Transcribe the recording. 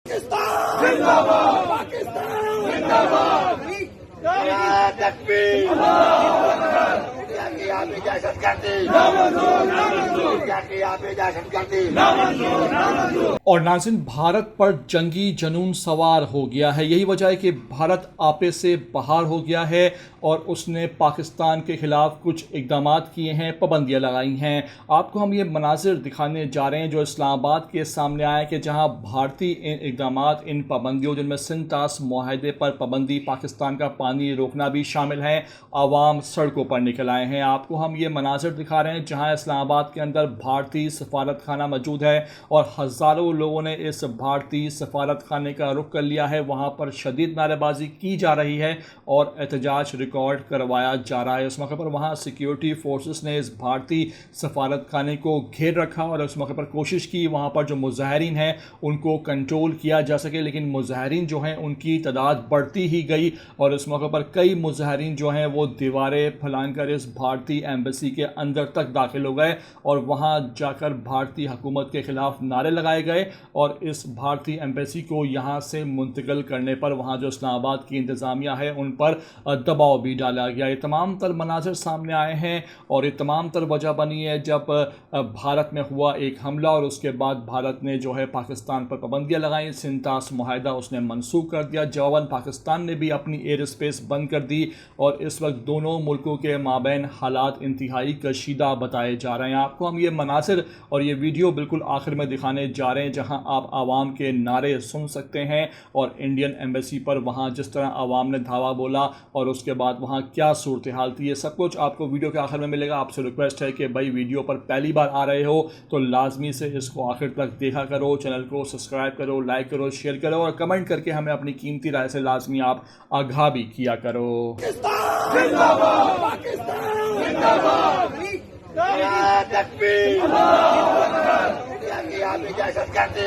पाकिस्तान जिंदाबाद, पाकिस्तान जिंदाबाद, इंडिया की आप इजाजत करती, इंडिया की आप इजाजत करती। और नाज़रीन, भारत पर जंगी जनून सवार हो गया है। यही वजह है कि भारत आपे से बाहर हो गया है और उसने पाकिस्तान के खिलाफ कुछ इकदाम किए हैं, पाबंदियाँ लगाई हैं। आपको हम ये मनाजिर दिखाने जा रहे हैं जो इस्लामाबाद के सामने आया कि जहां भारतीय इन इकदाम, इन पाबंदियों, जिनमें सिंतास मुआहदे पर पाबंदी, पाकिस्तान का पानी रोकना भी शामिल है, आवाम सड़कों पर निकल आए हैं। आपको हम ये मनाजिर दिखा रहे हैं जहाँ इस्लामाबाद के अंदर भारतीय सफारत खाना मौजूद है और हज़ारों लोगों ने इस भारतीय सफारत खाने का रुख कर लिया है। वहाँ पर शदीद नारेबाजी की जा रही है और एहतजाज रिकॉर्ड करवाया जा रहा है। इस मौके पर वहाँ सिक्योरिटी फोर्सेस ने इस भारतीय सफारत खाने को घेर रखा और इस मौके पर कोशिश की वहाँ पर जो मुजाहिरीन हैं उनको कंट्रोल किया जा सके, लेकिन मुजाहिरीन जो हैं उनकी तादाद बढ़ती ही गई और इस मौके पर कई मुजाहिरीन जो हैं वो दीवारें फैलान कर इस भारतीय एम्बेसी के अंदर तक दाखिल हो गए और वहाँ जाकर भारतीय हुकूमत के खिलाफ नारे लगाए गए और इस भारतीय एम्बेसी को यहाँ से मुंतकिल करने पर वहाँ जो इस्लामाबाद की इंतज़ामिया है उन पर दबाव भी डाला गया। ये तमाम तर मनाज़िर सामने आए हैं और ये तमाम तर वजह बनी है जब भारत में हुआ एक हमला और उसके बाद भारत ने जो है पाकिस्तान पर पाबंदियाँ लगाई, सिंतास मुआहदा उसने मनसूख कर दिया। जवाबन पाकिस्तान ने भी अपनी एयर स्पेस बंद कर दी और इस वक्त दोनों मुल्कों के माबैन हालात इंतहाई कशीदा बताए जा रहे हैं। आपको हम ये मनासिर और ये वीडियो बिल्कुल आखिर में दिखाने जा रहे हैं जहां आप आवाम के नारे सुन सकते हैं और इंडियन एम्बेसी पर वहां जिस तरह आवाम ने धावा बोला और उसके बाद वहां क्या सूरत हाल थी, ये सब कुछ आपको वीडियो के आखिर में मिलेगा। आपसे रिक्वेस्ट है कि भाई वीडियो पर पहली बार आ रहे हो तो लाजमी से इसको आखिर तक देखा करो, चैनल को सब्सक्राइब करो, लाइक करो, शेयर करो और कमेंट करके हमें अपनी कीमती राय से लाजमी आप आगाह भी किया करो। जिंदाबाद, पाकिस्तान जिंदाबाद, इंडिया की आप इजाजत करती।